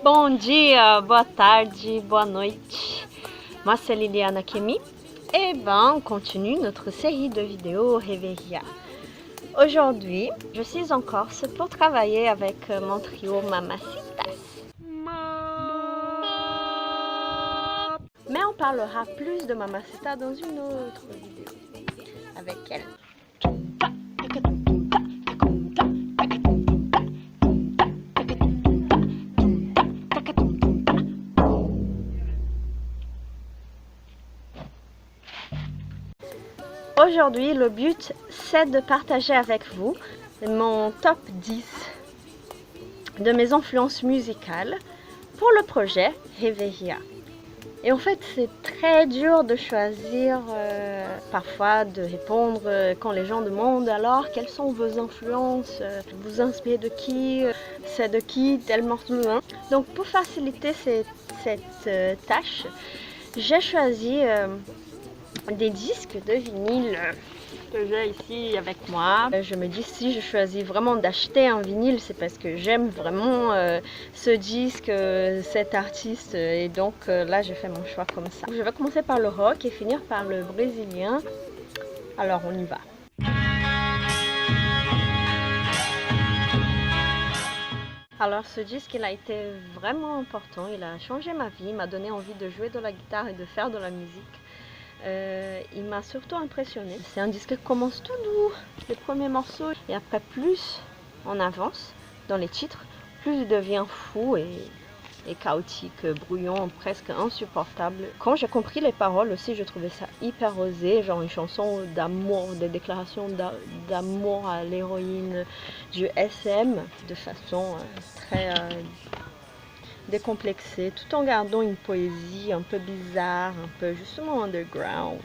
Bom dia, boa tarde, boa noite. Moi c'est Liliana Kemi et on continue notre série de vidéos Reveria. Aujourd'hui, je suis en Corse pour travailler avec mon trio Mamacitas. Mais on parlera plus de Mamacita dans une autre vidéo avec elle. Aujourd'hui, le but, c'est de partager avec vous mon top 10 de mes influences musicales pour le projet Reveria. Et en fait, c'est très dur de choisir, parfois de répondre quand les gens demandent alors quelles sont vos influences, vous inspirez de qui, c'est de qui tel morceau. Donc pour faciliter cette tâche, j'ai choisi des disques de vinyle que j'ai ici avec moi. Je me dis si je choisis vraiment d'acheter un vinyle, c'est parce que j'aime vraiment ce disque, cet artiste, et donc là j'ai fait mon choix comme ça. Je vais commencer par le rock et finir par le brésilien. Alors on y va. Alors ce disque, il a été vraiment important, il a changé ma vie, il m'a donné envie de jouer de la guitare et de faire de la musique. Il m'a surtout impressionné. C'est un disque qui commence tout doux, les premiers morceaux, et après plus on avance dans les titres, plus il devient fou et chaotique, brouillon, presque insupportable. Quand j'ai compris les paroles aussi, je trouvais ça hyper osé, genre une chanson d'amour, des déclarations d'amour à l'héroïne du SM, de façon très décomplexé, tout en gardant une poésie un peu bizarre, un peu justement underground.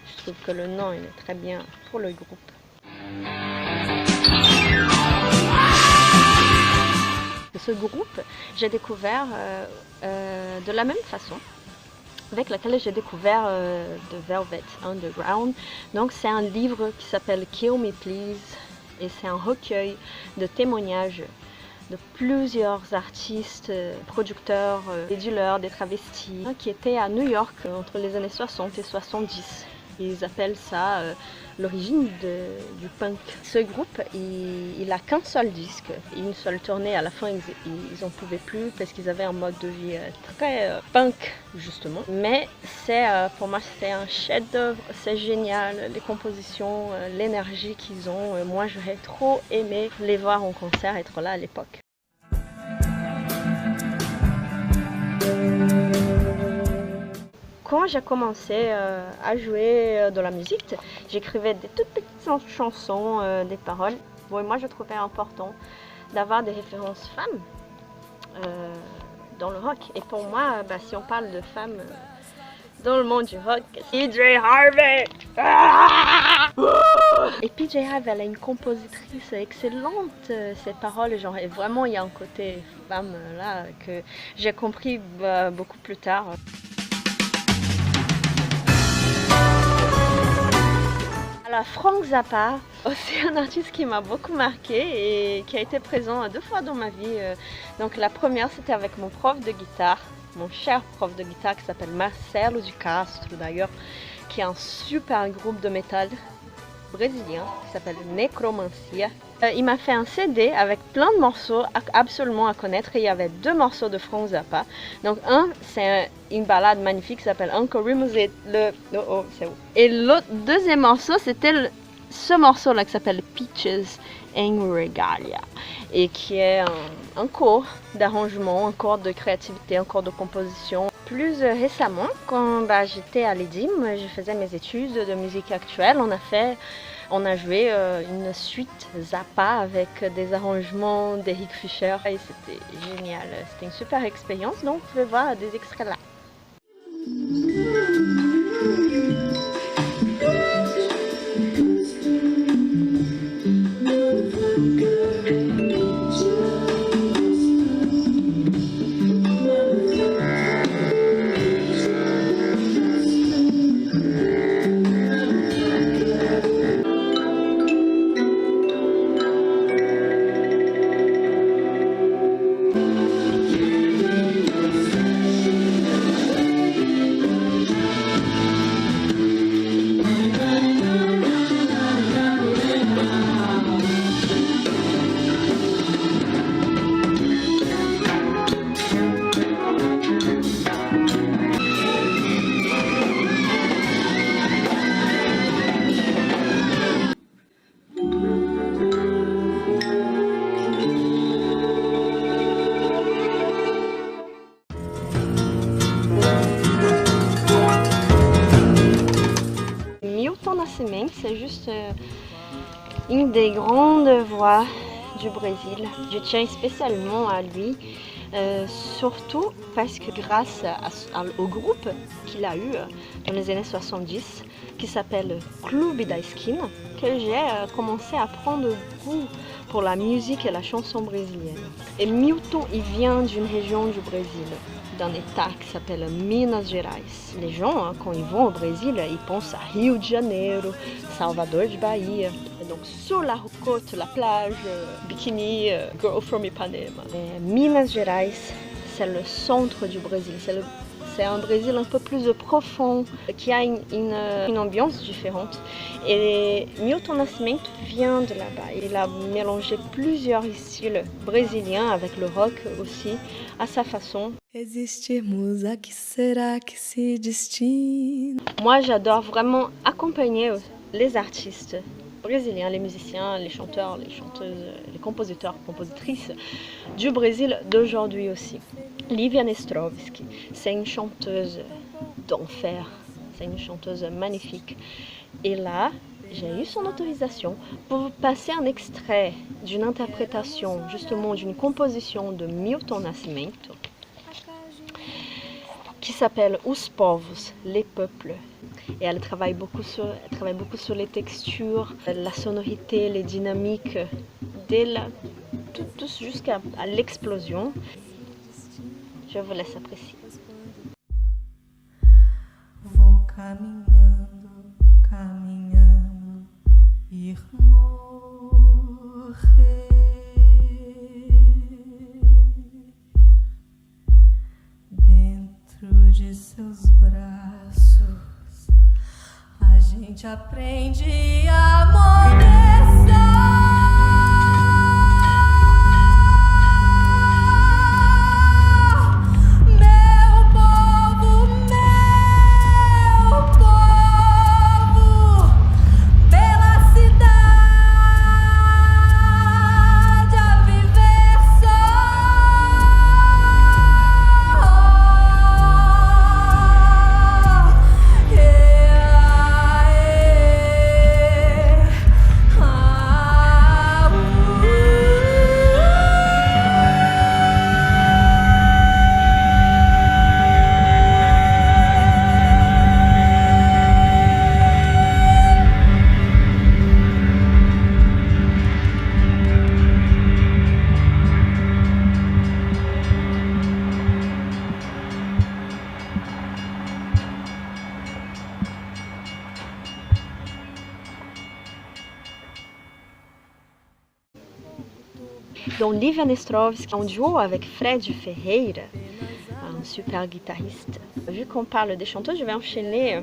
Je trouve que le nom il est très bien pour le groupe. Ce groupe, j'ai découvert de la même façon avec laquelle j'ai découvert The Velvet Underground. Donc c'est un livre qui s'appelle Kill Me Please et c'est un recueil de témoignages de plusieurs artistes, producteurs, des dealers, des travestis qui étaient à New York entre les années 60 et 70. Ils appellent ça l'origine du punk. Ce groupe, il a qu'un seul disque, une seule tournée. À la fin, ils n'en pouvaient plus parce qu'ils avaient un mode de vie très punk, justement. Mais pour moi, c'est un chef-d'œuvre, c'est génial. Les compositions, l'énergie qu'ils ont. Moi, j'aurais trop aimé les voir en concert, être là à l'époque. Quand j'ai commencé à jouer de la musique, j'écrivais des toutes petites chansons, des paroles. Bon, et moi, je trouvais important d'avoir des références femmes dans le rock. Et pour moi, si on parle de femmes dans le monde du rock, PJ Harvey. Et PJ Harvey, elle a une compositrice excellente. Ses paroles, genre, et vraiment, il y a un côté femme là que j'ai compris beaucoup plus tard. Alors Frank Zappa, aussi un artiste qui m'a beaucoup marqué et qui a été présent 2 fois dans ma vie. Donc la première, c'était avec mon prof de guitare, mon cher prof de guitare qui s'appelle Marcelo de Castro d'ailleurs, qui est un super groupe de métal brésilien qui s'appelle Necromancia. Il m'a fait un CD avec plein de morceaux absolument à connaître et il y avait 2 morceaux de Frank Zappa. Donc un, c'est une ballade magnifique qui s'appelle Uncle Remus et et l'autre deuxième morceau, c'était ce morceau-là qui s'appelle Peaches and Regalia et qui est un cours d'arrangement, un cours de créativité, un cours de composition. Plus récemment, quand j'étais à l'EDIM, je faisais mes études de musique actuelle, on a joué une suite Zappa avec des arrangements d'Eric Fischer et c'était génial, c'était une super expérience, donc vous pouvez voir des extraits là. Nascimento, c'est juste une des grandes voix du Brésil. Je tiens spécialement à lui, surtout parce que grâce au groupe qu'il a eu dans les années 70, qui s'appelle Clube da Esquina, que j'ai commencé à prendre goût pour la musique et la chanson brésilienne. Et Milton, il vient d'une région du Brésil, d'un état qui s'appelle Minas Gerais. Les gens, quand ils vont au Brésil, ils pensent à Rio de Janeiro, Salvador de Bahia. Et donc sur la côte, la plage, bikini, girl from Ipanema. Et Minas Gerais, c'est le centre du Brésil. C'est un Brésil un peu plus profond, qui a une ambiance différente. Et Milton Nascimento vient de là-bas. Il a mélangé plusieurs styles brésiliens avec le rock aussi, à sa façon. Moi, j'adore vraiment accompagner les artistes brésiliens, les musiciens, les chanteurs, les chanteuses, les compositeurs, compositrices du Brésil d'aujourd'hui aussi. Lívia Nestrovski, c'est une chanteuse d'enfer, c'est une chanteuse magnifique. Et là, j'ai eu son autorisation pour passer un extrait d'une interprétation, justement d'une composition de Milton Nascimento, qui s'appelle Os Povos, les peuples. Et elle travaille beaucoup sur les textures, la sonorité, les dynamiques, tout jusqu'à l'explosion. Je vous laisse apprécier. Vou caminhando, caminhando, ir morrer. Dentro de seus braços, a gente aprende a morrer. Donc Lívia Nestrovski, en duo avec Fred Ferreira, un super guitariste. Vu qu'on parle des chanteuses, je vais enchaîner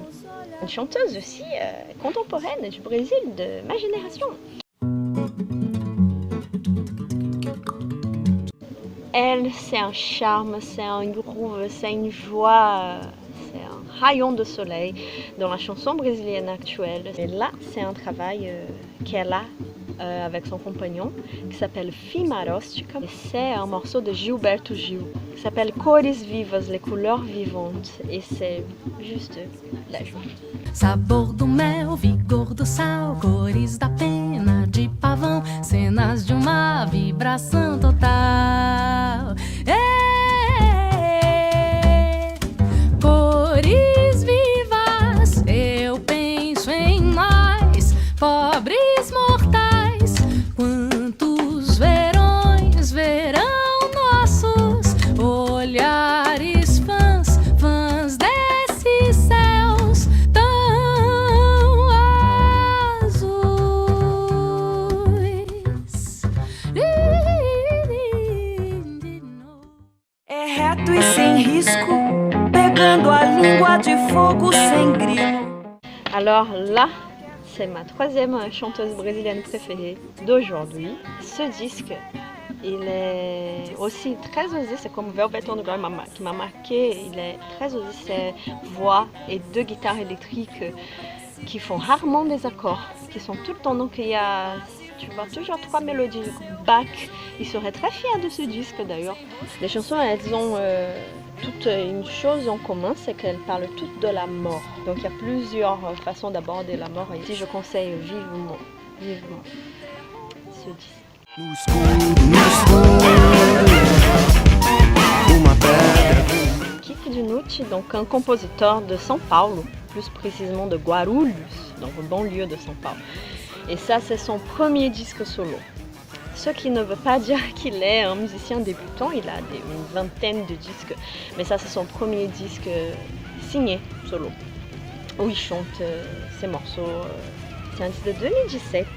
une chanteuse aussi contemporaine du Brésil, de ma génération. Elle, c'est un charme, c'est un groove, c'est une joie, c'est un rayon de soleil dans la chanson brésilienne actuelle. Et là, c'est un travail qu'elle a avec son compagnon, qui s'appelle Fimarostica. C'est un morceau de Gilberto Gil, qui s'appelle Cores Vivas, les couleurs vivantes. Et c'est juste la joie. Sabor do mel, vigor do sal, cores da pena de pavão, cenas de uma vibração total. Cores vivas, eu penso em nós, pobres mortais. Quantos verões verão nossos olhares fãs, fãs desses céus tão azuis. É reto e sem risco, pegando a língua de fogo sem grilo. Alors là, c'est ma troisième chanteuse brésilienne préférée d'aujourd'hui. Ce disque, il est aussi très osé, c'est comme Velvet Underground qui m'a marqué. Il est très osé, c'est voix et deux guitares électriques qui font rarement des accords, qui sont tout le temps. Donc il y a, tu vois, toujours trois mélodies. Bach, il serait très fier de ce disque d'ailleurs. Les chansons, elles ont toutes une chose en commun, c'est qu'elles parlent toutes de la mort. Donc il y a plusieurs façons d'aborder la mort. Ici, je conseille vivement ce disque. Kiki Dinucci, donc un compositeur de São Paulo, plus précisément de Guarulhos, dans le banlieue de São Paulo. Et ça, c'est son premier disque solo. Ce qui ne veut pas dire qu'il est un musicien débutant, il a une vingtaine de disques, mais ça c'est son premier disque signé solo, où il chante ses morceaux. C'est un disque de 2017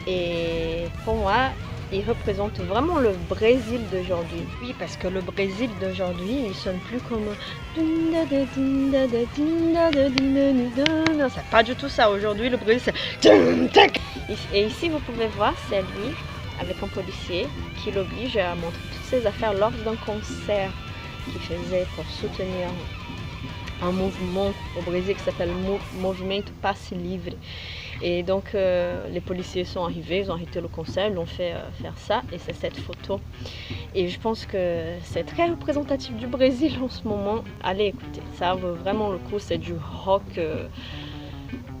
et pour moi il représente vraiment le Brésil d'aujourd'hui. Oui, parce que le Brésil d'aujourd'hui il sonne plus comme c'est pas du tout ça. Aujourd'hui le Brésil c'est et ici vous pouvez voir c'est lui avec un policier qui l'oblige à montrer toutes ses affaires lors d'un concert qu'il faisait pour soutenir un mouvement au Brésil qui s'appelle Movimento Passe Livre. Et donc les policiers sont arrivés, ils ont arrêté le concert, ils l'ont fait faire ça et c'est cette photo. Et je pense que c'est très représentatif du Brésil en ce moment. Allez écoutez, ça vaut vraiment le coup, c'est du rock.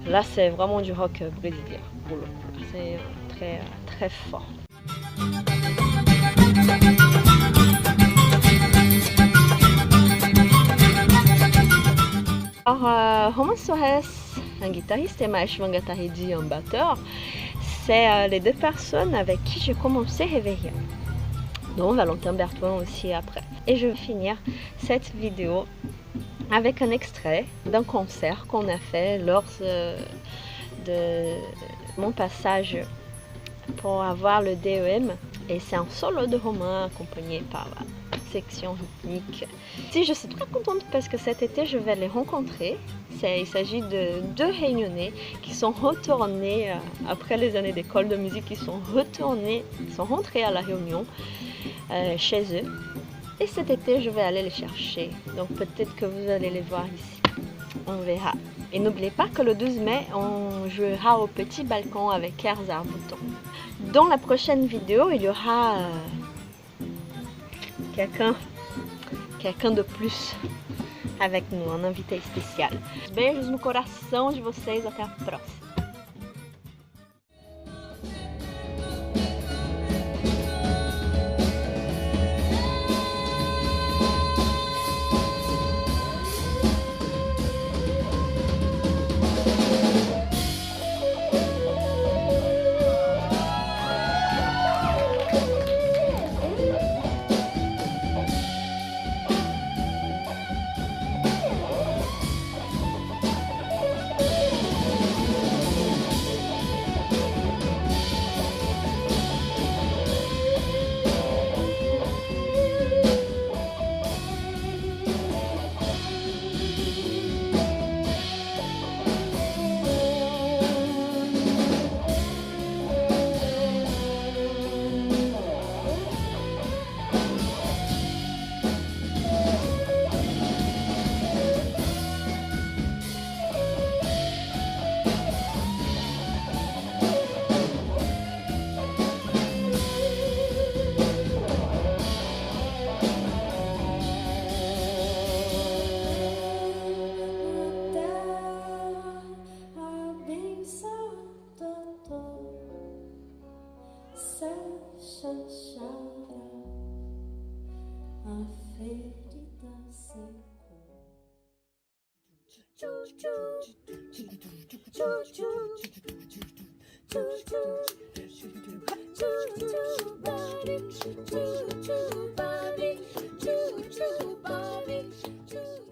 Là c'est vraiment du rock brésilien pour le coup. C'est très, très fort. Alors, Roman Soares, un guitariste, et Mahesh Vangatharedi, un batteur, c'est les deux personnes avec qui j'ai commencé Réveillon, dont Valentin Bertrand aussi après. Et je vais finir cette vidéo avec un extrait d'un concert qu'on a fait lors de mon passage pour avoir le DEM, et c'est un solo de Romain accompagné par la section rythmique. Si je suis très contente parce que cet été je vais les rencontrer. Il s'agit de deux Réunionnais qui sont retournés après les années d'école de musique, ils sont rentrés à La Réunion chez eux. Et cet été je vais aller les chercher, donc peut-être que vous allez les voir ici, on verra. Et n'oubliez pas que le 12 mai, on jouera au petit balcon avec Airs Arbouton. Dans la prochaine vidéo, il y aura quelqu'un de plus avec nous, un invité spécial. Beijos no coração de vocês, até a próxima. Choo choo, Bobby, choo choo, Bobby, choo.